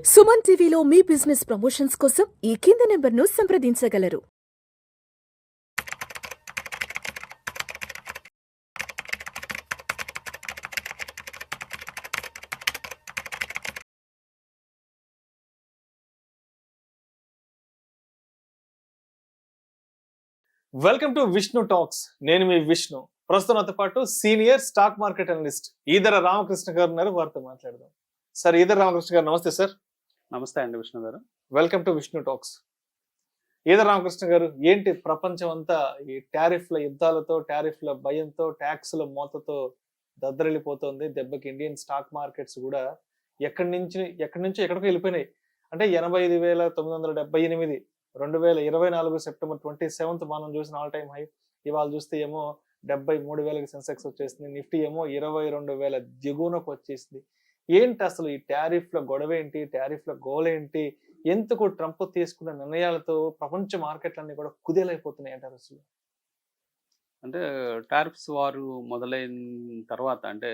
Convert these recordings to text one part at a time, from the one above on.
సుమన్ టీవీలో మీ business promotions కోసం ఈ కింది నెంబర్ను సంప్రదించగలరు. Welcome to Vishnu talks. నేను మీ విష్ణు. ప్రస్తుతం నాతో పాటు senior stock market analyst Eedara Ramakrishna garu ఉన్నారు. వారితో మాట్లాడదాం. సార్, ఈదర రామకృష్ణ గారు నమస్తే సార్. నమస్తే అండి విష్ణు గారు. Welcome to Vishnu talks. Eedara Ramakrishna గారు, ఏంటి ప్రపంచం అంతా ఈ టారిఫ్ల యుద్ధాలతో, టారిఫ్ల భయంతో, ట్యాక్స్ల మోతతో దద్దరిల్లిపోతుంది. దెబ్బకి ఇండియన్ స్టాక్ మార్కెట్స్ కూడా ఎక్కడి నుంచో ఎక్కడికో వెళ్ళిపోయినాయి. అంటే 85,978 2024 సెప్టెంబర్ 27th మనం చూసిన ఆల్ టైమ్ హై. ఇవాళ చూస్తే ఏమో 73,000కి సెన్సెక్స్ వచ్చేసింది. నిఫ్టీ ఏమో 22,000 దిగువనకు వచ్చేసింది. ఏంటి అసలు ఈ టారిఫ్ల గొడవ ఏంటి, టారిఫ్ల గోలేంటి, ఎందుకు ట్రంప్ తీసుకున్న నిర్ణయాలతో ప్రపంచ మార్కెట్లన్నీ కూడా కుదేలైపోతున్నాయి అంటారు అసలు? అంటే టారిఫ్స్ వారు మొదలైన తర్వాత, అంటే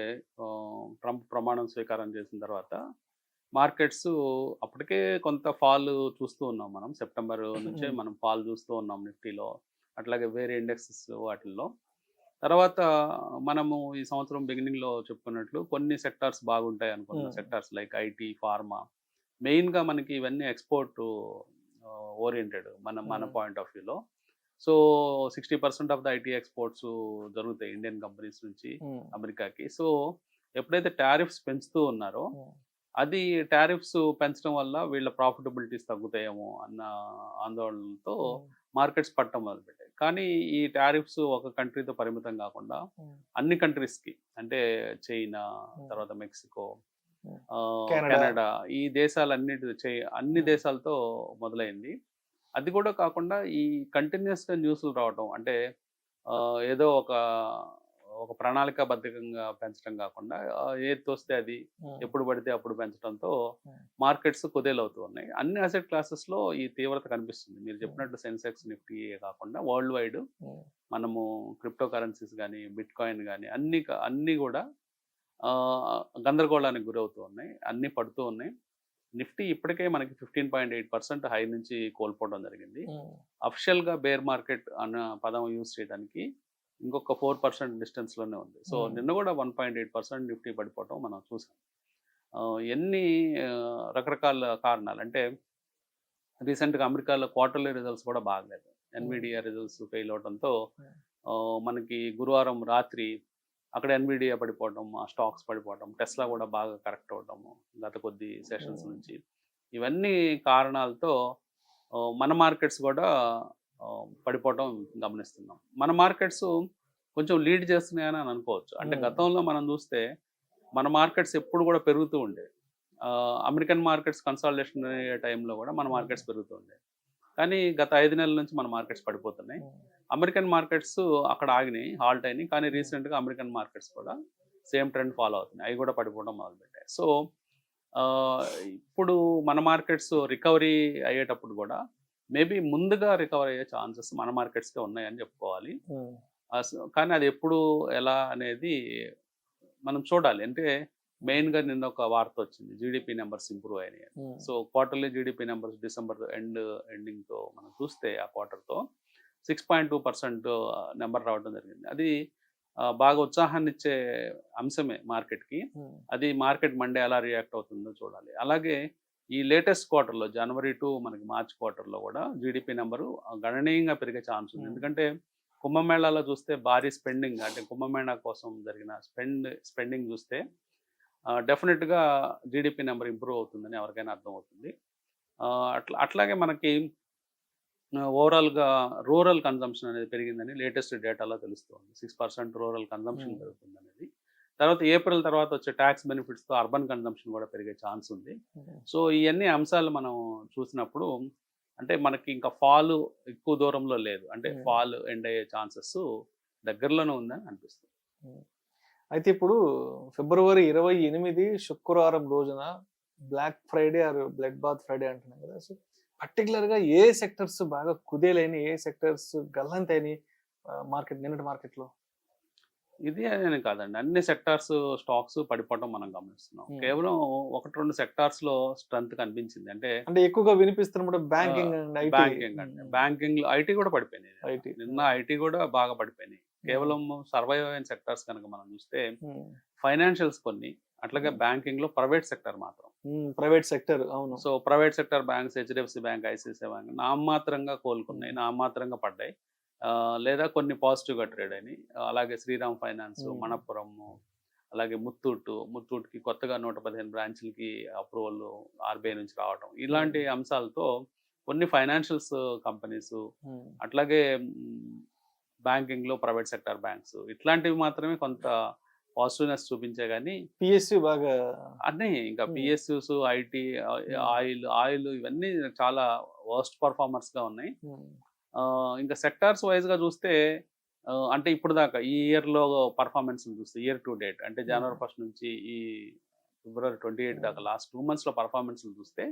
ట్రంప్ ప్రమాణం స్వీకారం చేసిన తర్వాత మార్కెట్స్ అప్పటికే కొంత ఫాల్ చూస్తూ ఉన్నాం. మనం సెప్టెంబర్ నుంచే మనం ఫాల్ చూస్తూ ఉన్నాం నిఫ్టీలో, అట్లాగే వేరే ఇండెక్సెస్ వాటిల్లో. తర్వాత మనము ఈ సంవత్సరం బిగినింగ్లో చెప్పుకున్నట్లు కొన్ని సెక్టార్స్ బాగుంటాయి అనుకున్న సెక్టార్స్ లైక్ ఐటీ, ఫార్మా, మెయిన్గా మనకి ఇవన్నీ ఎక్స్పోర్ట్ ఓరియంటెడ్ మన పాయింట్ ఆఫ్ వ్యూలో. So 60% of the IT exports జరుగుతాయి ఇండియన్ కంపెనీస్ నుంచి అమెరికాకి. సో ఎప్పుడైతే టారిఫ్స్ పెంచుతూ ఉన్నారో, అది టారిఫ్స్ పెంచడం వల్ల వీళ్ళ ప్రాఫిటబిలిటీస్ తగ్గుతాయేమో అన్న ఆందోళనతో మార్కెట్స్ పట్టడం మొదలుపెట్టాయి. కానీ ఈ టారిఫ్స్ ఒక కంట్రీతో పరిమితం కాకుండా అన్ని కంట్రీస్కి, అంటే చైనా, తర్వాత మెక్సికో, కెనడా, ఈ అన్ని దేశాలతో మొదలైంది. అది కూడా కాకుండా ఈ కంటిన్యూస్గా న్యూస్లు రావటం, అంటే ఏదో ఒక ప్రణాళికాబద్ధంగా పెంచడం కాకుండా ఏది తోస్తే అది ఎప్పుడు పడితే అప్పుడు పెంచడంతో మార్కెట్స్ కుదేలవుతూ ఉన్నాయి. అన్ని అసెట్ క్లాసెస్లో ఈ తీవ్రత కనిపిస్తుంది. మీరు చెప్పినట్టు సెన్సెక్స్, నిఫ్టీ కాకుండా వరల్డ్ వైడ్ మనము క్రిప్టో కరెన్సీస్ కానీ, బిట్ కాయిన్ కానీ అన్నీ కూడా గందరగోళానికి గురవుతూ ఉన్నాయి, అన్నీ పడుతూ ఉన్నాయి. నిఫ్టీ ఇప్పటికే మనకి 15.8% హై నుంచి కోల్పోవడం జరిగింది. అఫిషియల్గా బేర్ మార్కెట్ అన్న పదం యూజ్ చేయడానికి ఇంకొక 4% డిస్టెన్స్లోనే ఉంది. సో నిన్న కూడా 1.8% నిఫ్టీ పడిపోవటం మనం చూసాం. ఎన్ని రకరకాల కారణాలు, అంటే రీసెంట్గా అమెరికాలో క్వార్టర్లీ రిజల్ట్స్ కూడా బాగలేదు. ఎన్విడియా రిజల్ట్స్ ఫెయిల్ అవడంతో మనకి గురువారం రాత్రి అక్కడ ఎన్విడియా పడిపోవడం, ఆ స్టాక్స్ పడిపోవడం, టెస్లా కూడా బాగా కరెక్ట్ అవడము గత కొద్ది సెషన్స్ నుంచి. ఇవన్నీ కారణాలతో మన మార్కెట్స్ కూడా పడిపోవడం గమనిస్తున్నాం. మన మార్కెట్స్ కొంచెం లీడ్ చేస్తున్నాయని అనుకోవచ్చు. అంటే గతంలో మనం చూస్తే మన మార్కెట్స్ ఎప్పుడు కూడా పెరుగుతూ ఉండే, అమెరికన్ మార్కెట్స్ కన్సాలిడేషన్ అయ్యే టైంలో కూడా మన మార్కెట్స్ పెరుగుతూ ఉండే. కానీ గత 5 నెలల నుంచి మన మార్కెట్స్ పడిపోతున్నాయి. అమెరికన్ మార్కెట్స్ అక్కడ ఆగినాయి, హాల్ట్ అయినాయి. కానీ రీసెంట్గా అమెరికన్ మార్కెట్స్ కూడా సేమ్ ట్రెండ్ ఫాలో అవుతున్నాయి, అవి కూడా పడిపోవడం మొదలుపెట్టాయి. సో ఇప్పుడు మన మార్కెట్స్ రికవరీ అయ్యేటప్పుడు కూడా మేబీ ముందుగా రికవర్ అయ్యే ఛాన్సెస్ మన మార్కెట్స్కే ఉన్నాయని చెప్పుకోవాలి. కానీ అది ఎప్పుడు ఎలా అనేది మనం చూడాలి. అంటే మెయిన్గా నిన్న ఒక వార్త వచ్చింది, జీడిపి నెంబర్స్ ఇంప్రూవ్ అయినాయి. So quarterly GDP numbers December ఎండింగ్తో మనం చూస్తే ఆ క్వార్టర్తో 6.2% నెంబర్ రావడం జరిగింది. అది బాగా ఉత్సాహాన్ని ఇచ్చే అంశమే మార్కెట్కి. అది మార్కెట్ మండే ఎలా రియాక్ట్ అవుతుందో చూడాలి. అలాగే ఈ లేటెస్ట్ క్వార్టర్లో, జనవరి టు మనకి మార్చ్ క్వార్టర్లో కూడా జీడిపి నెంబరు గణనీయంగా పెరిగే ఛాన్స్ ఉంది. ఎందుకంటే కుంభమేళాలో చూస్తే భారీ స్పెండింగ్, అంటే కుంభమేళా కోసం జరిగిన స్పెండింగ్ చూస్తే డెఫినెట్గా జీడిపి నెంబర్ ఇంప్రూవ్ అవుతుందని ఎవరికైనా అర్థమవుతుంది. అట్లాగే మనకి ఓవరాల్గా రూరల్ కన్జంప్షన్ అనేది పెరిగిందని లేటెస్ట్ డేటాలో తెలుస్తుంది. 6% రూరల్ కన్జంప్షన్ పెరుగుతుంది అనేది. తర్వాత ఏప్రిల్ తర్వాత వచ్చే ట్యాక్స్ బెనిఫిట్స్తో అర్బన్ కన్జంప్షన్ కూడా పెరిగే ఛాన్స్ ఉంది. సో ఇవన్నీ అంశాలు మనం చూసినప్పుడు, అంటే మనకి ఇంకా ఫాల్ ఎక్కువ దూరంలో లేదు, అంటే ఫాల్ ఎండ్ అయ్యే ఛాన్సెస్ దగ్గరలోనే ఉందని అనిపిస్తుంది. అయితే ఇప్పుడు ఫిబ్రవరి 28 శుక్రవారం రోజున black Friday or blood bath Friday అంటున్నాం కదా. సో పర్టికులర్గా ఏ సెక్టర్స్ బాగా కుదేలైన, ఏ సెక్టర్స్ గల్లంతైన మార్కెట్ నిన్నటి మార్కెట్లో? ఇది అని కాదండి. అన్ని సెక్టార్స్ స్టాక్స్ పడిపోవటం మనం గమనిస్తున్నాం. కేవలం 1, 2 సెక్టార్స్‌లో స్ట్రెంత్ కనిపించింది. అంటే అంటే ఎక్కువగా వినిపిస్తున్నప్పుడు బ్యాంకింగ్ అండ్ ఐటీ. బ్యాంకింగ్ అంటే బ్యాంకింగ్‌లో ఐటీ కూడా పడిపోయినాయి. ఐటీ. నిన్న ఐటీ కూడా బాగా పడిపోయినాయి. కేవలం సర్వైవ్ అయిన సెక్టార్స్ కనుక మనం చూస్తే ఫైనాన్షియల్స్ కొన్ని, అట్లాగే బ్యాంకింగ్‌లో ప్రైవేట్ సెక్టార్ మాత్రం. ప్రైవేట్ సెక్టర్ అవును. So private sector banks HDFC bank, ICICI bank నామమాత్రంగా కోలుకున్నాయి. నామమాత్రంగా పడ్డాయి. లేదా కొన్ని పాజిటివ్‌గా ట్రేడ్ అయినాయి. అలాగే శ్రీరామ్ ఫైనాన్స్, మణప్పురం, అలాగే ముత్తూట్‌కి కొత్తగా 115 బ్రాంచ్‌లకి అప్రూవల్ ఆర్‌బీఐ నుంచి రావటం. ఇలాంటి అంశాలతో కొన్ని ఫైనాన్షియల్స్ కంపెనీస్, అట్లాగే బ్యాంకింగ్‌లో ప్రైవేట్ సెక్టార్ బ్యాంక్స్ ఇట్లాంటివి మాత్రమే కొంత పాజిటివ్‌నెస్ చూపించాయి గానీ పిఎస్యు బాగా అన్నీ ఇంకా పిఎస్యూస్, ఐటీ, ఆయిల్ ఇవన్నీ చాలా వర్స్ట్ పర్ఫార్మర్స్‌గా ఉన్నాయి. ఇంకా సెక్టార్స్ వైజ్‌గా చూస్తే అంటే ఇప్పుడు దాకా ఈ ఇయర్‌లో పర్ఫార్మెన్స్‌ని చూస్తే ఇయర్ టు డేట్ అంటే జనవరి 1 నుంచి ఈ ఫిబ్రవరి 28 దాకా లాస్ట్ 2 మంత్స్‌లో పర్ఫార్మెన్స్‌ని చూస్తే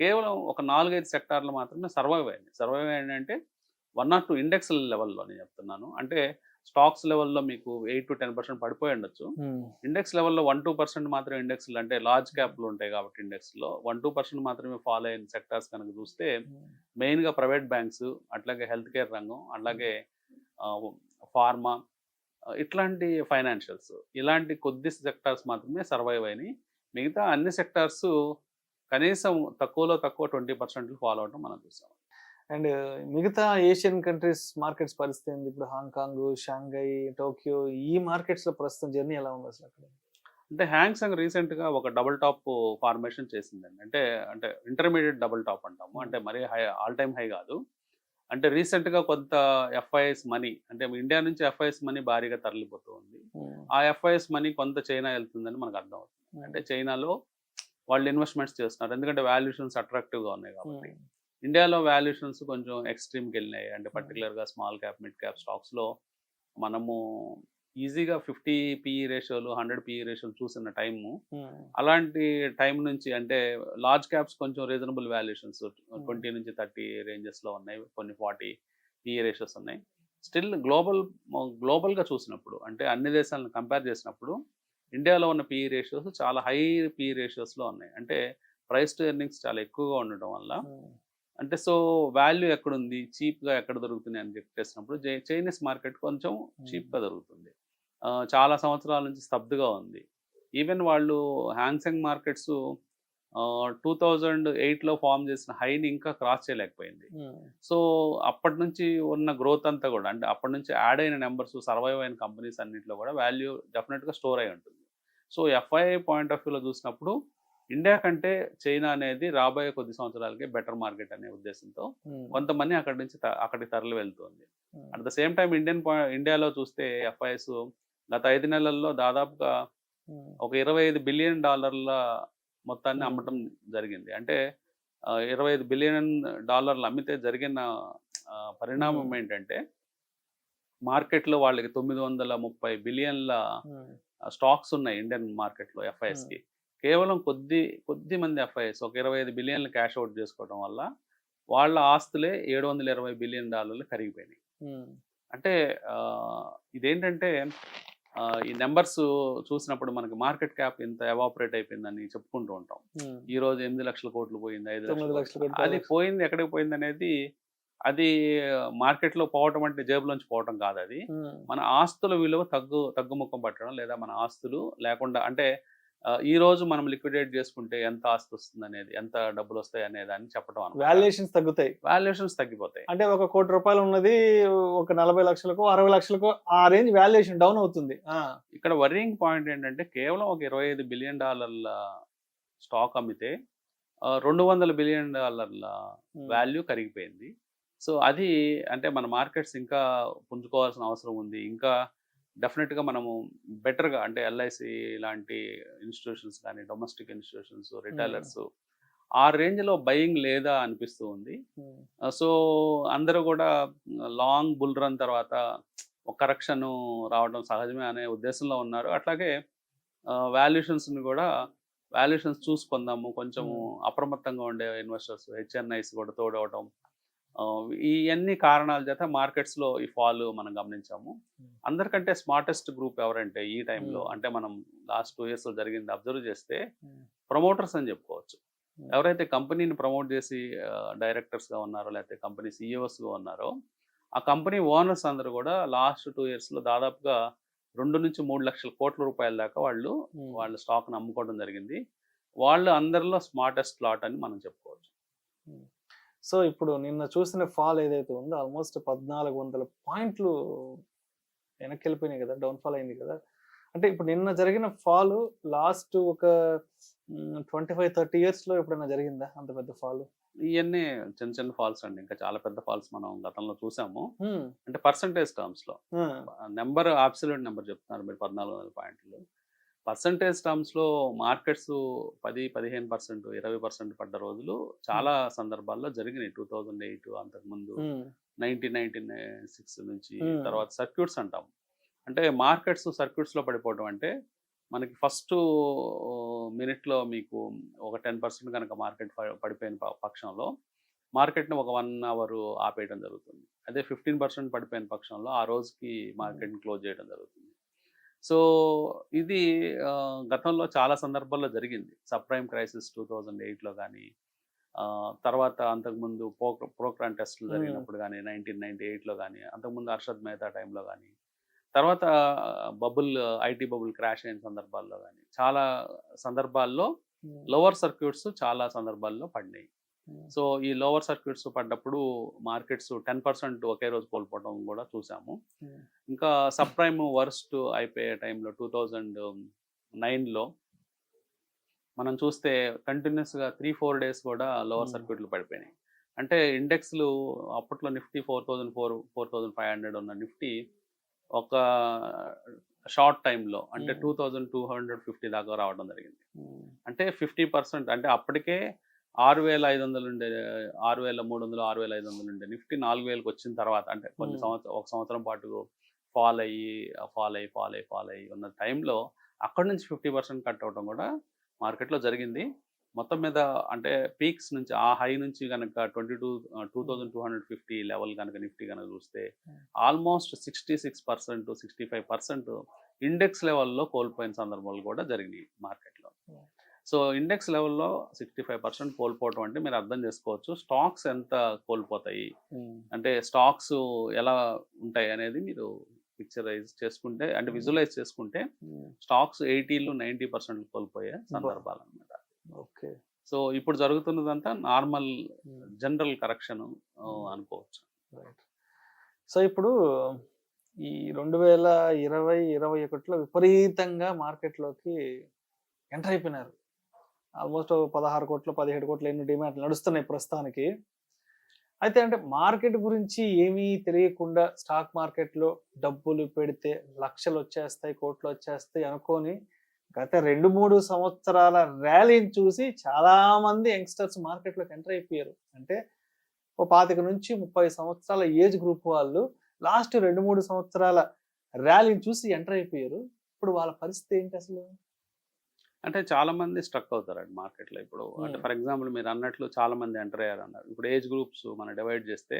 కేవలం ఒక 4, 5 సెక్టార్లు మాత్రమే సర్వైవ్ అయ్యాయి. సర్వైవ్ అయ్యాయి అంటే 1 or 2 ఇండెక్స్ లెవెల్‌లో నేను చెప్తున్నాను. అంటే స్టాక్స్ లెవెల్‌లో మీకు 8-10% పడిపోయి ఉండొచ్చు. ఇండెక్స్ లెవెల్‌లో 1-2% మాత్రమే ఇండెక్స్‌లు అంటే లార్జ్ క్యాప్‌లు ఉంటాయి కాబట్టి ఇండెక్స్‌లో 1-2% మాత్రమే ఫాలో అయిన సెక్టార్స్ కనుక చూస్తే మెయిన్‌గా ప్రైవేట్ బ్యాంక్స్, అట్లాగే హెల్త్ కేర్ రంగం, అలాగే ఫార్మా, ఇట్లాంటి ఫైనాన్షియల్స్ ఇలాంటి కొద్ది సెక్టార్స్ మాత్రమే సర్వైవ్ అయినాయి. మిగతా అన్ని సెక్టార్స్ కనీసం తక్కువలో తక్కువ 20% ఫాలో అవడం మనం చూసాం. అండ్ మిగతా ఏషియన్ కంట్రీస్ మార్కెట్స్ పరిస్థితి ఏంది? ఇప్పుడు హాంకాంగ్, షాంఘై, టోక్యో ఈ మార్కెట్స్ లో ప్రస్తుతం జర్నీ ఎలా ఉంది అసలు అక్కడ? అంటే హ్యాంగ్సంగ్ రీసెంట్గా ఒక డబుల్ టాప్ ఫార్మేషన్ చేసిందండి. అంటే ఇంటర్మీడియట్ డబుల్ టాప్ అంటాము. అంటే మరీ హై, ఆల్ టైమ్ హై కాదు. అంటే రీసెంట్గా కొంత ఎఫ్ఐఎస్ మనీ, అంటే ఇండియా నుంచి ఎఫ్ఐఎస్ మనీ భారీగా తరలిపోతూ ఉంది. ఆ ఎఫ్ఐఎస్ మనీ కొంత చైనా వెళ్తుందని మనకు అర్థం అవుతుంది. అంటే చైనాలో వాళ్ళు ఇన్వెస్ట్మెంట్స్ చేస్తున్నారు, ఎందుకంటే వాల్యుయేషన్స్ అట్రాక్టివ్గా ఉన్నాయి కాబట్టి. ఇండియాలో వాల్యుయేషన్స్ కొంచెం ఎక్స్ట్రీమ్కి వెళ్ళినాయి. అంటే పర్టికులర్గా స్మాల్ క్యాప్, మిడ్ క్యాప్ స్టాక్స్లో మనము ఈజీగా 50 పిఈ రేషియోలు, 100 పిఈ రేషియోలు చూసిన టైము, అలాంటి టైం నుంచి అంటే లార్జ్ క్యాప్స్ కొంచెం రీజనబుల్ వాల్యుయేషన్స్ 20 నుంచి 30 రేంజెస్లో ఉన్నాయి, కొన్ని 40 పిఈ రేషియోస్ ఉన్నాయి. స్టిల్ గ్లోబల్గా చూసినప్పుడు అంటే అన్ని దేశాలను కంపేర్ చేసినప్పుడు ఇండియాలో ఉన్న పిఈ రేషియోస్ చాలా హై పిఈ రేషియోస్లో ఉన్నాయి. అంటే ప్రైస్ టు ఎర్నింగ్స్ చాలా ఎక్కువగా ఉండటం వల్ల అంటే సో వాల్యూ ఎక్కడుంది, చీప్గా ఎక్కడ దొరుకుతుంది అని చెప్పేసినప్పుడు చైనీస్ మార్కెట్ కొంచెం చీప్గా దొరుకుతుంది. చాలా సంవత్సరాల నుంచి స్తబ్దుగా ఉంది. ఈవెన్ వాళ్ళు హ్యాంగ్సెంగ్ మార్కెట్స్ 2008లో ఫామ్ చేసిన హైని ఇంకా క్రాస్ చేయలేకపోయింది. సో అప్పటి నుంచి ఉన్న గ్రోత్ అంతా కూడా అంటే అప్పటి నుంచి యాడ్ అయిన నెంబర్స్, సర్వైవ్ అయిన కంపెనీస్ అన్నింటిలో కూడా వాల్యూ డెఫినెట్గా స్టోర్ అయి ఉంటుంది. సో ఎఫ్ఐఐ పాయింట్ ఆఫ్ వ్యూలో చూసినప్పుడు ఇండియా కంటే చైనా అనేది రాబోయే కొద్ది సంవత్సరాలకి బెటర్ మార్కెట్ అనే ఉద్దేశంతో కొంతమంది అక్కడికి తరలి వెళ్తుంది. అట్ ద సేమ్ టైం ఇండియాలో చూస్తే ఎఫ్ఐఎస్ గత 5 నెలల్లో దాదాపుగా ఒక $25 బిలియన్ మొత్తాన్ని అమ్మటం జరిగింది. అంటే $25 బిలియన్ అమ్మితే జరిగిన పరిణామం ఏంటంటే మార్కెట్లో వాళ్ళకి 930 బిలియన్ల స్టాక్స్ ఉన్నాయి ఇండియన్ మార్కెట్లో ఎఫ్ఐఎస్కి. కేవలం కొద్ది మంది ఎఫ్ఐఎస్ ఒక 25 బిలియన్లు క్యాష్ అవుట్ చేసుకోవడం వల్ల వాళ్ళ ఆస్తులే $720 బిలియన్ కరిగిపోయినాయి. అంటే ఇదేంటంటే ఈ నెంబర్స్ చూసినప్పుడు మనకి మార్కెట్ క్యాప్ ఇంత ఎవాపరేట్ అయిపోయిందని చెప్పుకుంటూ ఉంటాం. ఈ రోజు 8 లక్షల కోట్లు పోయింది, 5 లక్షల కోట్లు, అది పోయింది ఎక్కడికి పోయింది అనేది, అది మార్కెట్లో పోవటం అంటే జేబులోంచి పోవటం కాదు. అది మన ఆస్తుల విలువ తగ్గుముఖం పట్టడం, లేదా మన ఆస్తులు లేకుండా అంటే ఈ రోజు మనం లిక్విడేట్ చేసుకుంటే ఎంత ఆస్తి వస్తుంది అనేది, ఎంత డబ్బులు వస్తాయి అనేది అని చెప్పడం, వాల్యుయేషన్స్ తగ్గుతాయి, వాల్యుయేషన్స్ తగ్గిపోతాయి. అంటే ఒక ₹1,00,00,000 ఉన్నది ఒక 40 లక్షలకు 60 లక్షలకు ఆ రేంజ్ వాల్యుయేషన్ డౌన్ అవుతుంది. ఇక్కడ వరింగ్ పాయింట్ ఏంటంటే కేవలం ఒక $25 బిలియన్ స్టాక్ అమ్మితే $200 బిలియన్ వాల్యూ కరిగిపోయింది. సో అది అంటే మన మార్కెట్స్ ఇంకా పుంజుకోవాల్సిన అవసరం ఉంది. ఇంకా డెఫినెట్గా మనము బెటర్గా అంటే ఎల్ఐసి లాంటి ఇన్స్టిట్యూషన్స్ కానీ, డొమెస్టిక్ ఇన్స్టిట్యూషన్స్, రిటైలర్స్ ఆ రేంజ్లో బయింగ్ లేదా అనిపిస్తూ ఉంది. సో అందరూ కూడా లాంగ్ బుల్ రన్ తర్వాత ఒక కరెక్షన్ రావడం సహజమే అనే ఉద్దేశంలో ఉన్నారు. అట్లాగే వాల్యుయేషన్స్ని కూడా వాల్యుయేషన్స్ చూసుకుందాము, కొంచెము అప్రమత్తంగా ఉండే ఇన్వెస్టర్స్, హెచ్ఎన్ఐస్ కూడా తోడవడం, ఇవన్నీ కారణాల చేత మార్కెట్స్లో ఈ ఫాల్ మనం గమనించాము. అందరికంటే స్మార్టెస్ట్ గ్రూప్ ఎవరంటే ఈ టైంలో అంటే మనం లాస్ట్ 2 years జరిగింది అబ్జర్వ్ చేస్తే ప్రమోటర్స్ అని చెప్పుకోవచ్చు. ఎవరైతే కంపెనీని ప్రమోట్ చేసి డైరెక్టర్స్గా ఉన్నారో లేకపోతే కంపెనీ సీఈఓస్గా ఉన్నారో ఆ కంపెనీ ఓనర్స్ అందరూ కూడా లాస్ట్ 2 yearsలో దాదాపుగా 2 నుంచి 3 లక్షల కోట్ల రూపాయల దాకా వాళ్ళ స్టాక్ను అమ్ముకోవడం జరిగింది. వాళ్ళు అందరిలో స్మార్టెస్ట్ లాట్ అని మనం చెప్పుకోవచ్చు. సో ఇప్పుడు నిన్న చూసిన ఫాల్ ఏదైతే ఉందో ఆల్మోస్ట్ 1400 పాయింట్లు వెనక్కి వెళ్ళిపోయినాయి కదా, డౌన్ఫాల్ అయింది కదా. అంటే ఇప్పుడు నిన్న జరిగిన ఫాల్ లాస్ట్ ఒక 25-30 yearsలో ఎప్పుడైనా జరిగిందా అంత పెద్ద ఫాల్? ఇవన్నీ చిన్న చిన్న ఫాల్స్ అండి. ఇంకా చాలా పెద్ద ఫాల్స్ మనం గతంలో చూసాము. అంటే పర్సంటేజ్ టర్మ్స్లో నెంబర్ అబ్సల్యూట్ నెంబర్ చెప్తున్నారు మీరు 1400 పాయింట్లు. పర్సంటేజ్ టర్మ్స్లో మార్కెట్స్ 10-15%, 20% పడ్డ రోజులు చాలా సందర్భాల్లో జరిగినాయి. 2008 అంతకుముందు 1996 నుంచి తర్వాత సర్క్యూట్స్ అంటాం. అంటే మార్కెట్స్ సర్క్యూట్స్లో పడిపోవడం అంటే మనకి ఫస్ట్ మినిట్లో మీకు ఒక 10% కనుక మార్కెట్ పడిపోయిన పక్షంలో మార్కెట్ని ఒక 1 hour ఆపేయడం జరుగుతుంది. అదే 15% పడిపోయిన పక్షంలో ఆ రోజుకి మార్కెట్ని క్లోజ్ చేయడం జరుగుతుంది. సో ఇది గతంలో చాలా సందర్భాల్లో జరిగింది. సబ్ప్రైమ్ క్రైసిస్ 2008లో కానీ తర్వాత అంతకుముందు ప్రోక్రాన్ టెస్టులు జరిగినప్పుడు కానీ 1998లో కానీ అంతకుముందు హర్షద్ మెహతా టైంలో కానీ తర్వాత ఐటీ బబుల్ క్రాష్ అయిన సందర్భాల్లో కానీ చాలా సందర్భాల్లో లోవర్ సర్క్యూట్స్ చాలా సందర్భాల్లో పడినాయి. సో ఈ లోవర్ సర్క్యూట్స్ పడ్డప్పుడు మార్కెట్స్ 10% ఒకే రోజు కోల్పోవడం కూడా చూసాము. ఇంకా సబ్ ప్రైమ్ వర్స్ట్ అయిపోయే టైంలో 2009లో మనం చూస్తే కంటిన్యూస్గా 3-4 days కూడా లోవర్ సర్క్యూట్లు పడిపోయినాయి. అంటే ఇండెక్స్లు అప్పట్లో నిఫ్టీ 4,500 ఉన్న నిఫ్టీ ఒక షార్ట్ టైంలో అంటే 2250 దాకా రావడం జరిగింది. అంటే 50% అంటే అప్పటికే 6,500 ఉండే 6,300 6,500 ఉండే నిఫ్టీ 4,000కి వచ్చిన తర్వాత అంటే కొన్ని ఒక సంవత్సరం పాటు ఫాల్ అయ్యి ఉన్న టైంలో అక్కడి నుంచి 50% కట్ అవడం కూడా మార్కెట్లో జరిగింది. మొత్తం మీద అంటే పీక్స్ నుంచి ఆ హై నుంచి కనుక 2250 లెవెల్ కనుక నిఫ్టీ కనుక చూస్తే ఆల్మోస్ట్ 66% 65% ఇండెక్స్ లెవెల్లో కోల్పోయిన సందర్భాలు కూడా జరిగినాయి మార్కెట్లో. సో ఇండెక్స్ లెవెల్లో 65% కోల్పోవటం అంటే మీరు అర్థం చేసుకోవచ్చు స్టాక్స్ ఎంత కోల్పోతాయి అంటే స్టాక్స్ ఎలా ఉంటాయి అనేది మీరు పిక్చరైజ్ చేసుకుంటే అంటే విజువలైజ్ చేసుకుంటే స్టాక్స్ 80-90% కోల్పోయే సందర్భాలు అనమాట. ఓకే. సో ఇప్పుడు జరుగుతున్నదంతా నార్మల్ జనరల్ కరెక్షన్ అనుకోవచ్చు. సో ఇప్పుడు ఈ 2020-21లో విపరీతంగా మార్కెట్లోకి ఎంటర్ అయిపోయినారు. ఆల్మోస్ట్ 16 కోట్లు 17 కోట్లు ఎన్ని డిమాండ్లు నడుస్తున్నాయి ప్రస్తుతానికి. అయితే అంటే మార్కెట్ గురించి ఏమీ తెలియకుండా స్టాక్ మార్కెట్లో డబ్బులు పెడితే లక్షలు వచ్చేస్తాయి, కోట్లు వచ్చేస్తాయి అనుకొని గత 2-3 సంవత్సరాల ర్యాలీని చూసి చాలామంది యంగ్స్టర్స్ మార్కెట్లోకి ఎంటర్ అయిపోయారు. అంటే 25 నుంచి 30 సంవత్సరాల ఏజ్ గ్రూప్ వాళ్ళు లాస్ట్ 2-3 సంవత్సరాల ర్యాలీని చూసి ఎంటర్ అయిపోయారు. ఇప్పుడు వాళ్ళ పరిస్థితి ఏంటి అసలు? అంటే చాలా మంది స్ట్రక్ అవుతారండి మార్కెట్లో. ఇప్పుడు అంటే ఫర్ ఎగ్జాంపుల్ మీరు అన్నట్లు చాలా మంది ఎంటర్ అయ్యారు అన్నారు. ఇప్పుడు ఏజ్ గ్రూప్స్ మనం డివైడ్ చేస్తే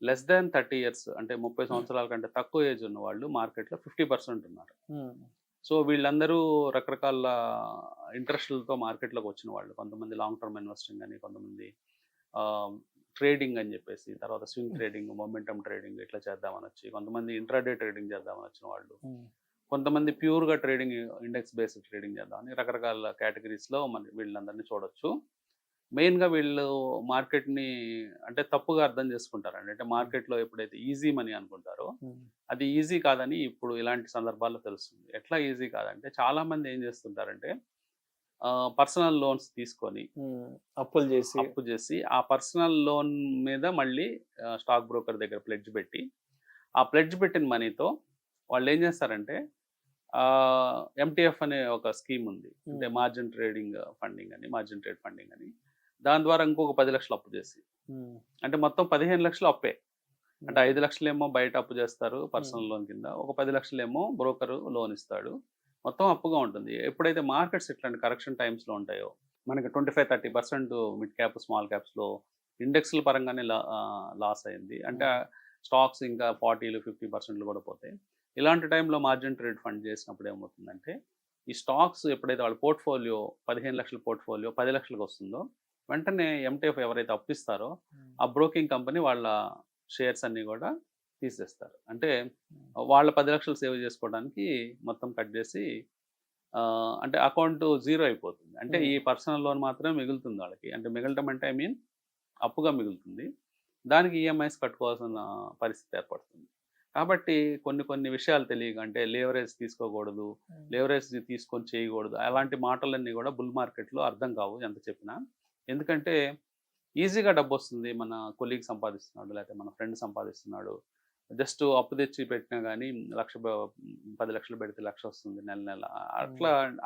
లెస్ దాన్ 30 years అంటే 30 సంవత్సరాల కంటే తక్కువ ఏజ్ ఉన్న వాళ్ళు మార్కెట్లో 50% ఉన్నారు. సో వీళ్ళందరూ రకరకాల ఇంట్రెస్ట్లతో మార్కెట్లోకి వచ్చిన వాళ్ళు. కొంతమంది లాంగ్ టర్మ్ ఇన్వెస్టింగ్ అని, కొంతమంది ట్రేడింగ్ అని చెప్పేసి, తర్వాత స్వింగ్ ట్రేడింగ్, మొమెంటమ్ ట్రేడింగ్ ఇట్లా చేద్దామని వచ్చి, కొంతమంది ఇంట్రాడే ట్రేడింగ్ చేద్దామని వచ్చిన వాళ్ళు, కొంతమంది ప్యూర్గా ట్రేడింగ్ ఇండెక్స్ బేస్డ్ ట్రేడింగ్ చేద్దామని రకరకాల కేటగిరీస్లో వీళ్ళందరినీ చూడొచ్చు. మెయిన్గా వీళ్ళు మార్కెట్ని అంటే తప్పుగా అర్థం చేసుకుంటారండి. అంటే మార్కెట్లో ఎప్పుడైతే ఈజీ మనీ అనుకుంటారో అది ఈజీ కాదని ఇప్పుడు ఇలాంటి సందర్భాల్లో తెలుస్తుంది. ఎట్లా ఈజీ కాదంటే చాలామంది ఏం చేస్తుంటారంటే పర్సనల్ లోన్స్ తీసుకొని అప్పు చేసి ఆ పర్సనల్ లోన్ మీద మళ్ళీ స్టాక్ బ్రోకర్ దగ్గర ప్లెడ్జ్ పెట్టి ఆ ప్లెడ్జ్ పెట్టిన మనీతో వాళ్ళు ఏం చేస్తారంటే ఎంటీఎఫ్ అనే ఒక స్కీమ్ ఉంది. అంటే మార్జిన్ ట్రేడింగ్ ఫండింగ్ అని, మార్జిన్ ట్రేడ్ ఫండింగ్ అని, దాని ద్వారా ఇంకొక 10 లక్షలు అప్పు చేసి అంటే మొత్తం 15 లక్షలు అప్పే. అంటే 5 లక్షలేమో బయట అప్పు చేస్తారు పర్సనల్ లోన్ కింద, ఒక 10 లక్షలేమో బ్రోకరు లోన్ ఇస్తాడు, మొత్తం అప్పుగా ఉంటుంది. ఎప్పుడైతే మార్కెట్స్ ఇట్లాంటి కరెక్షన్ టైమ్స్లో ఉంటాయో మనకి 25-30% మిడ్ క్యాప్ స్మాల్ క్యాప్స్లో ఇండెక్స్ల పరంగానే లాస్ అయింది. అంటే స్టాక్స్ ఇంకా 40లు 50% కూడా పోతాయి. ఇలాంటి టైంలో మార్జిన్ ట్రేడ్ ఫండ్ చేసినప్పుడు ఏమవుతుందంటే ఈ స్టాక్స్ ఎప్పుడైతే వాళ్ళ పోర్ట్ఫోలియో 15 లక్షల పోర్ట్ఫోలియో 10 లక్షలకు వస్తుందో వెంటనే ఎంటీఎఫ్ ఎవరైతే అప్పిస్తారో ఆ బ్రోకింగ్ కంపెనీ వాళ్ళ షేర్స్ అన్నీ కూడా తీసేస్తారు. అంటే వాళ్ళ 10 లక్షలు సేవ్ చేసుకోవడానికి మొత్తం కట్ చేసి అంటే అకౌంట్ జీరో అయిపోతుంది. అంటే ఈ పర్సనల్ లోన్ మాత్రమే మిగులుతుంది వాళ్ళకి. అంటే మిగలటం అంటే ఐ మీన్ అప్పుగా మిగులుతుంది. దానికి ఈఎంఐస్ కట్టుకోవాల్సిన పరిస్థితి ఏర్పడుతుంది. కాబట్టి కొన్ని విషయాలు తెలియక అంటే లేవరేజ్ తీసుకోకూడదు, లేవరేజ్ తీసుకొని చేయకూడదు, అలాంటి మాటలన్నీ కూడా బుల్ మార్కెట్లో అర్థం కావు ఎంత చెప్పినా. ఎందుకంటే ఈజీగా డబ్బు వస్తుంది. మన కొలీగ్ సంపాదిస్తున్నాడు, లేకపోతే మన ఫ్రెండ్ సంపాదిస్తున్నాడు. జస్ట్ అప్పు తెచ్చి పెట్టినా కానీ 10 లక్షలు పెడితే 1,00,000 వస్తుంది నెల.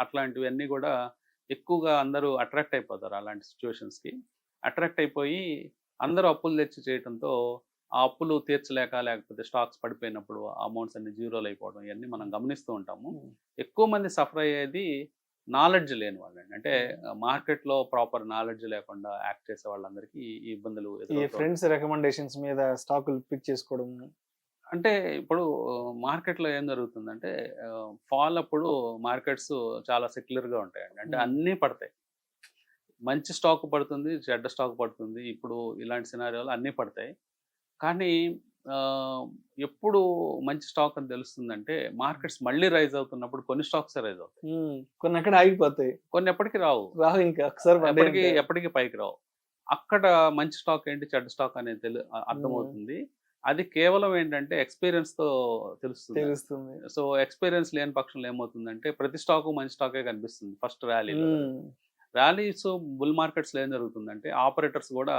అట్లాంటివన్నీ కూడా ఎక్కువగా అందరూ అట్రాక్ట్ అయిపోతారు అలాంటి సిచ్యువేషన్స్కి. అట్రాక్ట్ అయిపోయి అందరూ అప్పులు తెచ్చి చేయడంతో ఆ అప్పులు తీర్చలేక లేకపోతే స్టాక్స్ పడిపోయినప్పుడు అమౌంట్స్ అన్ని జీరోలు అయిపోవడం ఇవన్నీ మనం గమనిస్తూ ఉంటాము. ఎక్కువ మంది సఫర్ అయ్యేది నాలెడ్జ్ లేని వాళ్ళండి. అంటే మార్కెట్లో ప్రాపర్ నాలెడ్జ్ లేకుండా యాక్ట్ చేసే వాళ్ళందరికీ ఈ ఇబ్బందులు ఈ ఫ్రెండ్స్ రికమెండేషన్స్ మీద స్టాకులు పిక్ చేసుకోవడం. అంటే ఇప్పుడు మార్కెట్లో ఏం జరుగుతుందంటే ఫాల్ అప్పుడు మార్కెట్స్ చాలా సెక్యులర్గా ఉంటాయండి. అంటే అన్నీ పడతాయి. మంచి స్టాక్ పడుతుంది, చెడ్డ స్టాక్ పడుతుంది. ఇప్పుడు ఇలాంటి సినారియోలు అన్నీ పడతాయి. కానీ ఎప్పుడు మంచి స్టాక్ అని తెలుస్తుందంటే మార్కెట్స్ మళ్ళీ రైజ్ అవుతున్నప్పుడు కొన్ని స్టాక్స్ రైజ్ అవుతాయి, కొన్ని అక్కడ ఆగిపోతాయి, కొన్ని ఎప్పటికీ రావు, ఇంకా ఎప్పటికీ పైకి రావు. అక్కడ మంచి స్టాక్ ఏంటి చెడ్డ స్టాక్ అనేది అర్థమవుతుంది. అది కేవలం ఏంటంటే ఎక్స్పీరియన్స్తో తెలుస్తుంది. సో ఎక్స్పీరియన్స్ లేని పక్షంలో ఏమవుతుందంటే ప్రతి స్టాకు మంచి స్టాకే కనిపిస్తుంది ఫస్ట్ ర్యాలీస్. బుల్ మార్కెట్స్లో ఏం జరుగుతుందంటే ఆపరేటర్స్ కూడా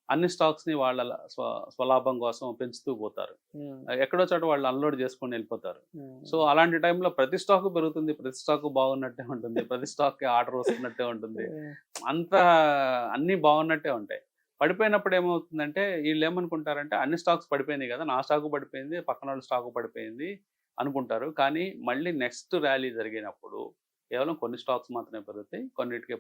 అన్ని స్టాక్స్ని వాళ్ళ స్వలాభం కోసం పెంచుతూ పోతారు. ఎక్కడో చోట వాళ్ళు అన్లోడ్ చేసుకొని వెళ్ళిపోతారు. సో అలాంటి టైంలో ప్రతి స్టాక్ పెరుగుతుంది, ప్రతి స్టాక్ బాగున్నట్టే ఉంటుంది, ప్రతి స్టాక్కి ఆర్డర్ వస్తున్నట్టే ఉంటుంది, అంతా అన్నీ బాగున్నట్టే ఉంటాయి. పడిపోయినప్పుడు ఏమవుతుందంటే వీళ్ళు ఏమనుకుంటారంటే అన్ని స్టాక్స్ పడిపోయినాయి కదా, నా స్టాకు పడిపోయింది, పక్కన వాళ్ళ స్టాకు పడిపోయింది అనుకుంటారు. కానీ మళ్ళీ నెక్స్ట్ ర్యాలీ జరిగినప్పుడు కేవలం కొన్ని స్టాక్స్ మాత్రమే పెరుగుతాయి, కొన్నిటికి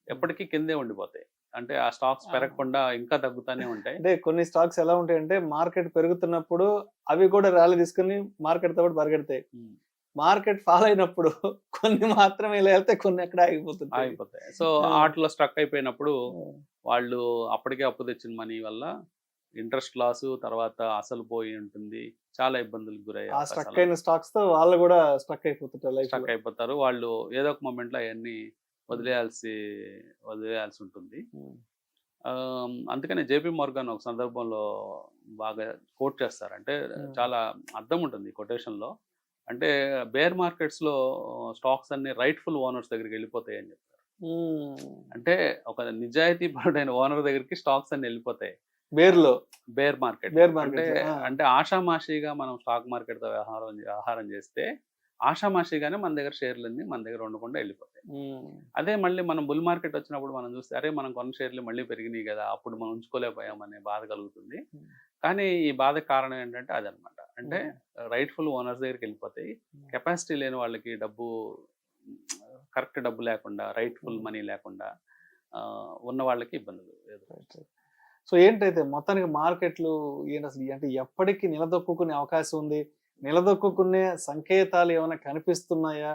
ఎప్పటికీ కిందే ఉండిపోతాయి. అంటే ఆ స్టాక్స్ పెరగకుండా ఇంకా తగ్గుతూనే ఉంటాయి. అంటే కొన్ని స్టాక్స్ ఎలా ఉంటాయంటే మార్కెట్ పెరుగుతున్నప్పుడు అవి కూడా ర్యాలీ తీసుకుని మార్కెట్ తో పాటు పరిగెడతాయి. మార్కెట్ ఫాల్ అయినప్పుడు కొన్ని మాత్రమే ఇలా వెళ్తే కొన్ని ఎక్కడ ఆగిపోతాయి. సో వాటిలో స్ట్రక్ అయిపోయినప్పుడు వాళ్ళు అప్పటికే అప్పు తెచ్చిన మనీ వల్ల ఇంట్రెస్ట్ లాస్, తర్వాత అసలు పోయి ఉంటుంది, చాలా ఇబ్బందులకు గురయ్యారు. స్ట్రక్ అయిన స్టాక్స్ తో వాళ్ళు కూడా స్ట్రక్ అయిపోతారు. వాళ్ళు ఏదో ఒక మూమెంట్లో అవన్నీ వదిలేయాల్సి ఉంటుంది. అందుకనే జేపీ మోర్గాన్ ఒక సందర్భంలో బాగా కోట్ చేస్తారు. అంటే చాలా అర్థం ఉంటుంది కొటేషన్లో. అంటే బేర్ మార్కెట్స్లో స్టాక్స్ అన్ని రైట్ఫుల్ ఓనర్స్ దగ్గరికి వెళ్ళిపోతాయి అని చెప్తారు. అంటే ఒక నిజాయితీ పరుడైన ఓనర్ దగ్గరికి స్టాక్స్ అన్ని వెళ్ళిపోతాయి బేర్ మార్కెట్. అంటే ఆషామాషిగా మనం స్టాక్ మార్కెట్తో వ్యవహారం చేస్తే ఆషామాషిగానే మన దగ్గర షేర్లన్నీ మన దగ్గర ఉండకుండా వెళ్ళిపోతాయి. అదే మళ్ళీ మనం బుల్ మార్కెట్ వచ్చినప్పుడు మనం చూస్తే అరే మనం కొన్న షేర్లు మళ్ళీ పెరిగినాయి కదా, అప్పుడు మనం ఉంచుకోలేకపోయామనే బాధ కలుగుతుంది. కానీ ఈ బాధకు కారణం ఏంటంటే అదనమాట. అంటే రైట్ఫుల్ ఓనర్స్ దగ్గరికి వెళ్ళిపోతాయి. కెపాసిటీ లేని వాళ్ళకి కరెక్ట్ డబ్బు లేకుండా, రైట్ఫుల్ మనీ లేకుండా ఉన్న వాళ్ళకి ఇబ్బందులు ఎదురవుతాయి. సో ఏంటైతే మొత్తానికి మార్కెట్లు అసలు అంటే ఎప్పటికీ నిలదొక్కునే అవకాశం ఉంది? నిలదొక్కునే సంకేతాలు ఏమైనా కనిపిస్తున్నాయా?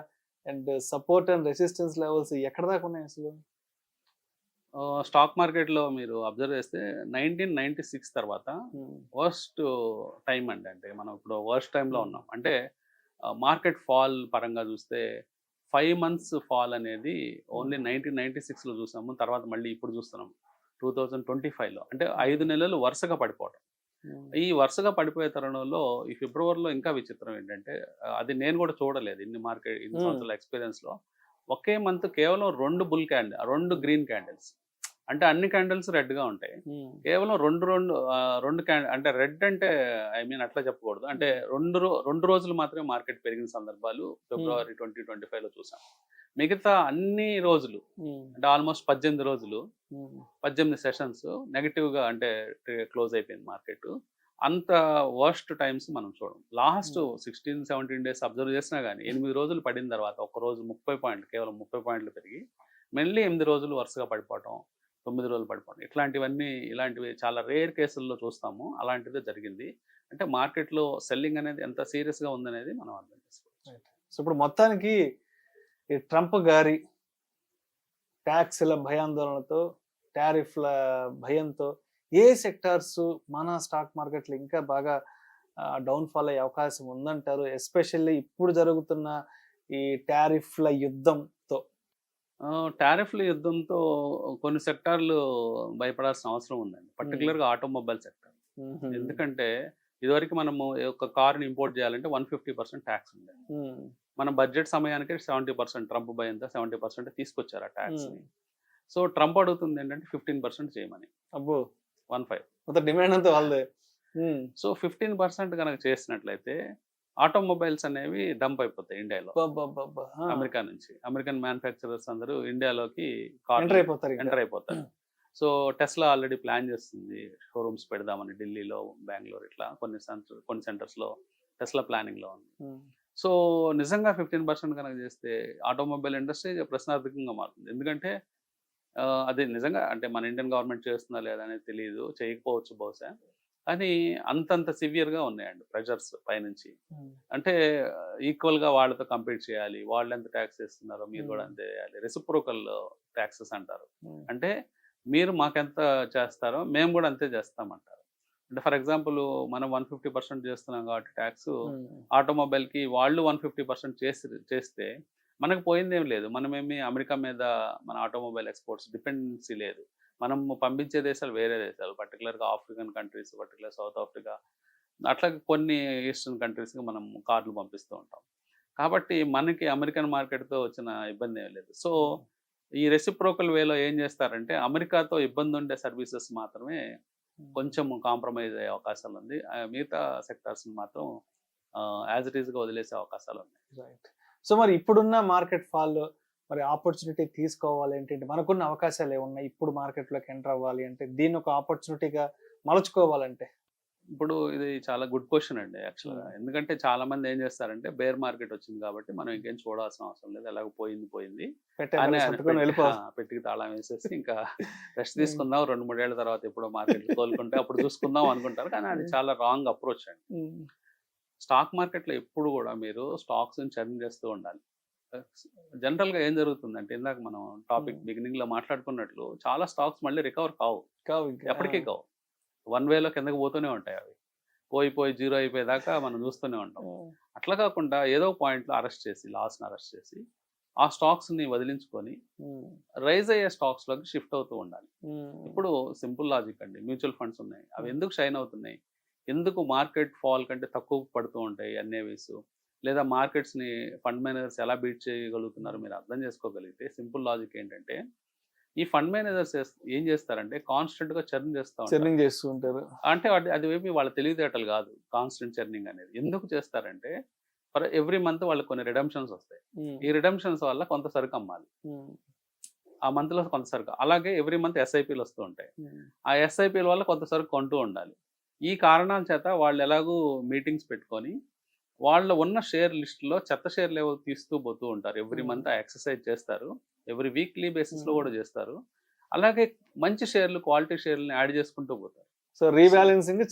And support and resistance levels ఎక్కడ దాకా ఉన్నాయి అసలు? స్టాక్ మార్కెట్లో మీరు అబ్జర్వ్ చేస్తే 1996 తర్వాత వర్స్ట్ టైం అండి. అంటే మనం ఇప్పుడు వర్స్ట్ టైంలో ఉన్నాం. అంటే మార్కెట్ ఫాల్ పరంగా చూస్తే 5 months ఫాల్ అనేది ఓన్లీ 1996లో చూసాము. తర్వాత మళ్ళీ ఇప్పుడు చూస్తున్నాం 2025లో. అంటే 5 నెలలు వరుసగా పడిపోవడం. ఈ వరుసగా పడిపోయే తరుణంలో ఈ ఫిబ్రవరిలో ఇంకా విచిత్రం ఏంటంటే అది నేను కూడా చూడలేదు ఇన్ని సంవత్సరాల ఎక్స్పీరియన్స్లో. ఒకే మంత్ కేవలం 2 గ్రీన్ క్యాండిల్స్. అంటే అన్ని క్యాండిల్స్ రెడ్గా ఉంటాయి. కేవలం రెండు అంటే రెడ్ అంటే ఐ మీన్ అట్లా చెప్పకూడదు. అంటే రెండు రోజులు మాత్రమే మార్కెట్ పెరిగిన సందర్భాలు ఫిబ్రవరి 2025లో చూసాం. మిగతా అన్ని రోజులు అంటే ఆల్మోస్ట్ 18 రోజులు 18 సెషన్స్ నెగిటివ్గా అంటే క్లోజ్ అయిపోయింది మార్కెట్. అంత వర్స్ట్ టైమ్స్ మనం చూడం. లాస్ట్ 16-17 days అబ్జర్వ్ చేసినా కానీ 8 రోజులు పడిన తర్వాత ఒక్క రోజు 30 పాయింట్లు, కేవలం 30 పాయింట్లు పెరిగి మళ్ళీ 8 రోజులు వరుసగా పడిపోవటం, 9 రోజులు పడిపోవడం, ఇలాంటివి చాలా రేర్ కేసుల్లో చూస్తాము. అలాంటిదే జరిగింది. అంటే మార్కెట్లో సెల్లింగ్ అనేది ఎంత సీరియస్గా ఉందనేది మనం అర్థం చేసుకోవచ్చు. సో ఇప్పుడు మొత్తానికి ఈ ట్రంప్ గారి ట్యాక్స్ల భయాందోళనతో, టారిఫ్ల భయంతో ఏ సెక్టార్స్ మన స్టాక్ మార్కెట్లో ఇంకా బాగా డౌన్ఫాల్ అయ్యే అవకాశం ఉందంటారు? ఎస్పెషల్లీ ఇప్పుడు జరుగుతున్న ఈ టారిఫ్ల యుద్ధంతో. టారిఫ్ల యుద్ధంతో కొన్ని సెక్టార్లు భయపడాల్సిన అవసరం ఉందండి. పర్టికులర్గా ఆటోమొబైల్ సెక్టర్. ఎందుకంటే ఇదివరకు మనము ఒక కార్ని ఇంపోర్ట్ చేయాలంటే 150% ట్యాక్స్ ఉండేది. మన బడ్జెట్ సమయానికి 70% ట్రంప్ భయంతో 70% తీసుకొచ్చారు ఆ ట్యాక్స్ని. సో ట్రంప్ అడుగుతుంది ఏంటంటే 15% చేయమని. అబ్బో, 15. మొత్తం డిమాండ్ అంతా వాళ్ళదే. సో 15% కనుక చేసినట్లయితే ఆటోమొబైల్స్ అనేవి డంప్ అయిపోతాయి ఇండియాలో. అమెరికా నుంచి అమెరికన్ మ్యానుఫ్యాక్చరర్స్ అందరూ ఇండియాలోకి ఎంటర్ అయిపోతారు. సో టెస్లా ఆల్రెడీ ప్లాన్ చేస్తుంది షోరూమ్స్ పెడదామని ఢిల్లీలో, బెంగళూరు, ఇట్లా కొన్ని సెంటర్స్లో టెస్లా ప్లానింగ్లో ఉంది. సో నిజంగా 15% కనుక చేస్తే ఆటోమొబైల్ ఇండస్ట్రీ ప్రశ్నార్థకంగా మారుతుంది. ఎందుకంటే అది నిజంగా అంటే మన ఇండియన్ గవర్నమెంట్ చేస్తుందా లేదా అనేది తెలియదు, చేయకపోవచ్చు బహుశా. కానీ అంతంత సివియర్గా ఉన్నాయండి ప్రెషర్స్ పైనుంచి. అంటే ఈక్వల్గా వాళ్ళతో కంపీట్ చేయాలి, వాళ్ళు ఎంత ట్యాక్స్ వేస్తున్నారో మీరు కూడా అంతే చేయాలి. రెసిప్రోకల్ ట్యాక్సెస్ అంటారు. అంటే మీరు మాకెంత చేస్తారో మేము కూడా అంతే చేస్తామంటారు. అంటే ఫర్ ఎగ్జాంపుల్ మనం 150% చేస్తున్నాం కాబట్టి ట్యాక్స్, ఆటోమొబైల్కి వాళ్ళు 150% చేస్తే మనకు పోయిందేం లేదు. మనమేమి అమెరికా మీద మన ఆటోమొబైల్ ఎక్స్పోర్ట్స్ డిపెండెన్సీ లేదు. మనం పంపించే దేశాలు వేరే దేశాలు, పర్టికులర్గా African countries, particular south Africa, అట్లా కొన్ని ఈస్టర్న్ కంట్రీస్కి మనం కార్లు పంపిస్తూ ఉంటాం. కాబట్టి మనకి అమెరికన్ మార్కెట్తో వచ్చిన ఇబ్బంది ఏం లేదు. సో ఈ రెసిప్రోకల్ వేలో ఏం చేస్తారంటే అమెరికాతో ఇబ్బంది ఉండే సర్వీసెస్ మాత్రమే కొంచెం కాంప్రమైజ్ అయ్యే అవకాశాలు ఉంది. మిగతా సెక్టార్స్ని మాత్రం యాజ్ ఇట్ ఈస్గా వదిలేసే అవకాశాలు ఉన్నాయి. రైట్. సో మరి ఇప్పుడున్న మార్కెట్ ఫాల్ మరి ఆపర్చునిటీ తీసుకోవాలి ఏంటంటే మనకున్న అవకాశాలు ఏమున్నాయి? ఇప్పుడు మార్కెట్లోకి ఎంటర్ అవ్వాలి అంటే, దీన్ని ఒక ఆపర్చునిటీగా మలుచుకోవాలంటే? ఇప్పుడు ఇది చాలా గుడ్ క్వశ్చన్ అండి యాక్చువల్గా. ఎందుకంటే చాలా మంది ఏం చేస్తారంటే బేర్ మార్కెట్ వచ్చింది కాబట్టి మనం ఇంకేం చూడాల్సిన అవసరం లేదు, ఎలాగ పోయింది పెట్టికి తాళం వేసేసి ఇంకా రెస్ట్ తీసుకుందాం, 2-3 ఏళ్ల తర్వాత ఎప్పుడో మార్కెట్ కోలుకుంటే అప్పుడు చూసుకుందాం అనుకుంటారు. కానీ అది చాలా రాంగ్ అప్రోచ్ అండి. స్టాక్ మార్కెట్లో ఎప్పుడు కూడా మీరు స్టాక్స్ని చర్న్ చేస్తూ ఉండాలి. జనరల్గా ఏం జరుగుతుందంటే ఇందాక మనం టాపిక్ బిగినింగ్లో మాట్లాడుకున్నట్లు చాలా స్టాక్స్ మళ్ళీ రికవర్ కావు, ఎప్పటికీ కావు. 1 వేలో కిందకి పోతూనే ఉంటాయి. అవి పోయి 0 అయిపోయేదాకా మనం చూస్తూనే ఉంటాం. అట్లా కాకుండా ఏదో పాయింట్లో లాస్ని అరెస్ట్ చేసి ఆ స్టాక్స్ని వదిలించుకొని రైజ్ అయ్యే స్టాక్స్లోకి షిఫ్ట్ అవుతూ ఉండాలి. ఇప్పుడు సింపుల్ లాజిక్ అండి, మ్యూచువల్ ఫండ్స్ ఉన్నాయి, అవి ఎందుకు షైన్ అవుతున్నాయి? ఎందుకు మార్కెట్ ఫాల్ కంటే తక్కువ పడుతూ ఉంటాయి ఎన్ఏవీస్? లేదా మార్కెట్స్ని ఫండ్ మేనేజర్స్ ఎలా బీట్ చేయగలుగుతున్నారో మీరు అర్థం చేసుకోగలిగితే సింపుల్ లాజిక్ ఏంటంటే, ఈ ఫండ్ మేనేజర్స్ ఏం చేస్తారంటే కాన్స్టెంట్గా చర్న్ చేస్తూ ఉంటారు. అంటే అది ఏమి వాళ్ళ తెలివితేటలు కాదు. కాన్స్టెంట్ చర్నింగ్ అనేది ఎందుకు చేస్తారంటే, ఫర్ ఎవ్రీ మంత్ వాళ్ళకి కొన్ని రిడమ్షన్స్ వస్తాయి. ఈ రిడమ్షన్స్ వల్ల కొంత సరుకు అమ్మాలి, ఆ మంత్లో కొంత సరుకు. అలాగే ఎవ్రీ మంత్ ఎస్ఐపీలు వస్తూ ఉంటాయి, ఆ ఎస్ఐపీల వల్ల కొంత సరుకు కొంటూ ఉండాలి. ఈ కారణాల చేత వాళ్ళు ఎలాగూ మీటింగ్స్ పెట్టుకొని వాళ్ళు ఉన్న షేర్ లిస్ట్లో చెత్త షేర్ లెవెల్ తీస్తూ పోతూ ఉంటారు. ఎవ్రీ మంత్ ఆ ఎక్సర్సైజ్ చేస్తారు, ఎవ్రీ వీక్లీ బేసిస్లో కూడా చేస్తారు. అలాగే మంచి షేర్లు, క్వాలిటీ షేర్లను యాడ్ చేసుకుంటూ పోతారు. సో రీబ్యాలెన్సింగ్,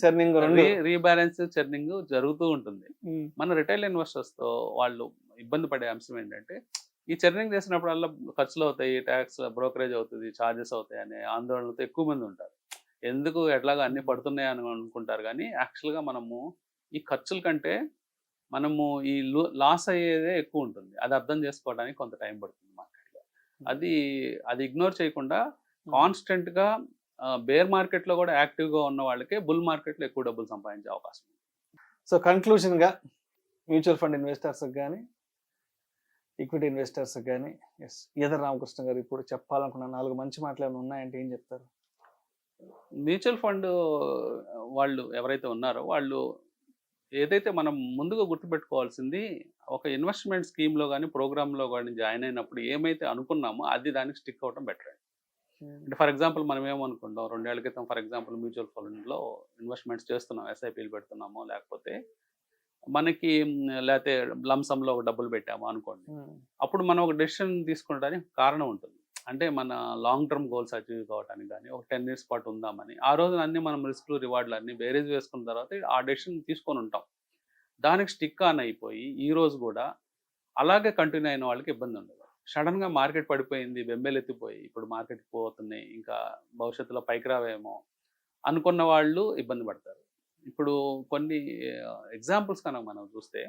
చర్నింగ్ జరుగుతూ ఉంటుంది. మన రిటైల్ ఇన్వెస్టర్స్తో వాళ్ళు ఇబ్బంది పడే అంశం ఏంటంటే, ఈ చర్నింగ్ చేసినప్పుడల్లా ఖర్చులు అవుతాయి, ట్యాక్స్, బ్రోకరేజ్ అవుతుంది, ఛార్జెస్ అవుతాయి అనే ఆందోళనతో ఎక్కువ మంది ఉంటారు. ఎందుకు ఎట్లాగా అన్ని పడుతున్నాయి అని అనుకుంటారు. కానీ యాక్చువల్గా మనము ఈ ఖర్చుల కంటే మనము ఈ లాస్ అయ్యేదే ఎక్కువ ఉంటుంది. అది అర్థం చేసుకోవడానికి కొంత టైం పడుతుంది మార్కెట్లో. అది ఇగ్నోర్ చేయకుండా కాన్స్టెంట్గా బేర్ మార్కెట్లో కూడా యాక్టివ్గా ఉన్న వాళ్ళకే బుల్ మార్కెట్లో ఎక్కువ డబ్బులు సంపాదించే అవకాశం ఉంది. సో కన్క్లూషన్గా మ్యూచువల్ ఫండ్ ఇన్వెస్టర్స్కి కానీ, ఈక్విటీ ఇన్వెస్టర్స్కి కానీ, ఈదర్ రామకృష్ణ గారు ఇప్పుడు చెప్పాలనుకున్న 4 మంచి మాటలు ఏమైనా ఉన్నాయంటే ఏం చెప్తారు? మ్యూచువల్ ఫండ్ వాళ్ళు ఎవరైతే ఉన్నారో వాళ్ళు ఏదైతే మనం ముందుగా గుర్తుపెట్టుకోవాల్సింది, ఒక ఇన్వెస్ట్మెంట్ స్కీమ్లో కానీ ప్రోగ్రాంలో కానీ జాయిన్ అయినప్పుడు ఏమైతే అనుకున్నామో అది దానికి స్టిక్ అవ్వడం బెటర్ అండి. అంటే ఫర్ ఎగ్జాంపుల్ మనం ఏమనుకుంటాం, 2 ఏళ్ల క్రితం ఫర్ ఎగ్జాంపుల్ మ్యూచువల్ ఫండ్లో ఇన్వెస్ట్మెంట్స్ చేస్తున్నాం, ఎస్ఐపీలు పెడుతున్నామో లేకపోతే లేకపోతే లంసంలో డబ్బులు పెట్టాము అనుకోండి. అప్పుడు మనం ఒక డెసిషన్ తీసుకోవడానికి కారణం ఉంటుంది. అంటే మన లాంగ్ టర్మ్ గోల్స్ అచీవ్ కావడానికి కానీ ఒక 10 ఇయర్స్ పాటు ఉందామని ఆ రోజున అన్ని మనం రిస్క్లు రివార్డులు అన్ని బేరేజ్ వేసుకున్న తర్వాత ఆ డెసిషన్ తీసుకొని ఉంటాం. దానికి స్టిక్ ఆన్ అయిపోయి ఈ రోజు కూడా అలాగే కంటిన్యూ అయిన వాళ్ళకి ఇబ్బంది ఉండదు. సడన్గా మార్కెట్ పడిపోయింది, బెంబేలెత్తిపోయి ఇప్పుడు మార్కెట్కి పోతున్నాయి, ఇంకా భవిష్యత్తులో పైకి రావేమో అనుకున్న వాళ్ళు ఇబ్బంది పడతారు. ఇప్పుడు కొన్ని ఎగ్జాంపుల్స్ కనుక మనం చూస్తే,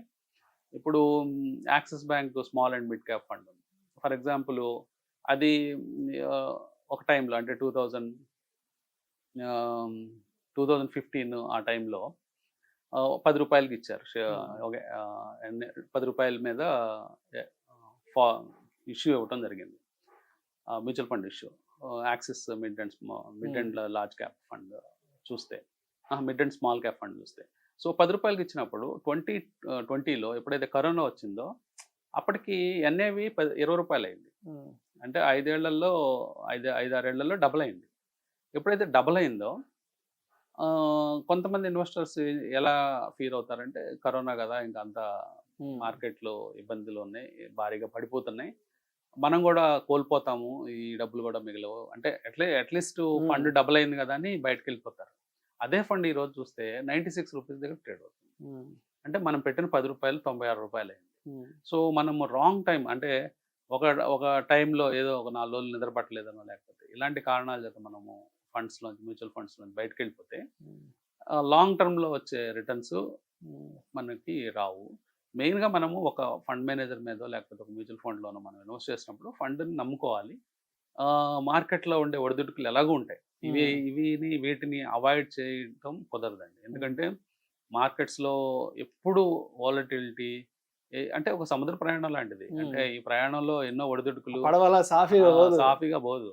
ఇప్పుడు axis bank small and mid cap fund ఉంది. ఫర్ ఎగ్జాంపుల్ అది ఒక టైంలో అంటే 2015 ఆ టైంలో 10 రూపాయలకి ఇచ్చారు. ఓకే, 10 రూపాయల మీద ఇష్యూ ఇవ్వటం జరిగింది, mutual fund issue. Axis mid and large cap fund చూస్తే, mid and small cap fund చూస్తే, సో 10 రూపాయలకి ఇచ్చినప్పుడు 2020లో ఎప్పుడైతే కరోనా వచ్చిందో అప్పటికి ఎన్ఏవి 20 రూపాయలు అయింది. అంటే 5-6 ఏళ్లలో డబుల్ అయింది. ఎప్పుడైతే డబుల్ అయిందో కొంతమంది ఇన్వెస్టర్స్ ఎలా ఫీల్ అవుతారంటే, కరోనా కదా ఇంకా అంతా మార్కెట్లో ఇబ్బందులు ఉన్నాయి, భారీగా పడిపోతున్నాయి, మనం కూడా కోల్పోతాము, ఈ డబ్బులు కూడా మిగలవు అంటే అట్లీస్ట్ ఫండ్ డబుల్ అయింది కదా అని బయటకు వెళ్ళిపోతారు. అదే ఫండ్ ఈ రోజు చూస్తే 96 రూపీస్ దగ్గర ట్రేడ్ అవుతుంది. అంటే మనం పెట్టిన 10 రూపాయలు 96 రూపాయలు అయింది. సో మనము రాంగ్ టైం అంటే ఒక టైంలో ఏదో ఒక 4 రోజులు నిద్ర పట్టలేదనో లేకపోతే ఇలాంటి కారణాల చేత మనము ఫండ్స్లోంచి మ్యూచువల్ ఫండ్స్లోంచి బయటకు వెళ్ళిపోతే లాంగ్ టర్మ్లో వచ్చే రిటర్న్స్ మనకి రావు. మెయిన్గా మనము ఒక ఫండ్ మేనేజర్ మీదో లేకపోతే ఒక మ్యూచువల్ ఫండ్లోనో మనం ఇన్వెస్ట్ చేసినప్పుడు ఫండ్ని నమ్ముకోవాలి. మార్కెట్లో ఉండే ఒడిదుడుకులు ఎలాగూ ఉంటాయి, వీటిని అవాయిడ్ చేయడం కుదరదండి. ఎందుకంటే మార్కెట్స్లో ఎప్పుడు వాలటిలిటీ అంటే ఒక సముద్ర ప్రయాణం లాంటిది. అంటే ఈ ప్రయాణంలో ఎన్నో ఒడిదుడుకులు, సాఫీగా పోదు,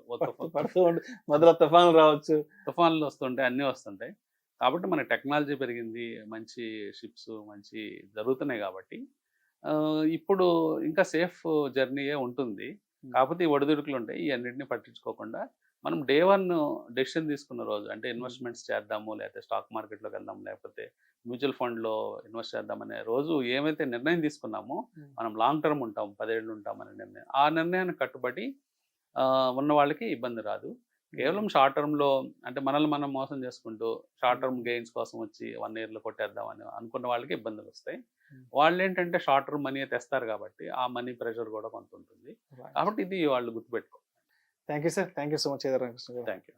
మొదలు తుఫాన్లు రావచ్చు, తుఫాన్లు వస్తుంటాయి, అన్నీ వస్తుంటాయి. కాబట్టి మన టెక్నాలజీ పెరిగింది, మంచి షిప్స్ మంచి జరుగుతున్నాయి కాబట్టి ఇప్పుడు ఇంకా సేఫ్ జర్నీయే ఉంటుంది. కాకపోతే ఈ ఒడిదుడుకులు ఉంటాయి, ఈ అన్నింటినీ పట్టించుకోకుండా మనం డే 1 డెసిషన్ తీసుకున్న రోజు అంటే ఇన్వెస్ట్మెంట్స్ చేద్దాము, లేకపోతే స్టాక్ మార్కెట్లోకి వెళ్దాము, లేకపోతే మ్యూచువల్ ఫండ్లో ఇన్వెస్ట్ చేద్దామనే రోజు ఏమైతే నిర్ణయం తీసుకున్నామో, మనం లాంగ్ టర్మ్ ఉంటాం, 10 ఏళ్ళు ఉంటామనే నిర్ణయం, ఆ నిర్ణయాన్ని కట్టుబడి ఉన్న వాళ్ళకి ఇబ్బంది రాదు. కేవలం షార్ట్ టర్మ్లో అంటే మనల్ని మనం మోసం చేసుకుంటూ షార్ట్ టర్మ్ గెయిన్స్ కోసం వచ్చి 1 ఇయర్లో కొట్టేద్దామని అనుకున్న వాళ్ళకి ఇబ్బందులు వస్తాయి. వాళ్ళు ఏంటంటే షార్ట్ టర్మ్ మనీ తెస్తారు కాబట్టి ఆ మనీ ప్రెషర్ కూడా కొంత ఉంటుంది. కాబట్టి ఇది వాళ్ళు గుర్తుపెట్టుకో. Thank you sir, thank you so much. Thank you.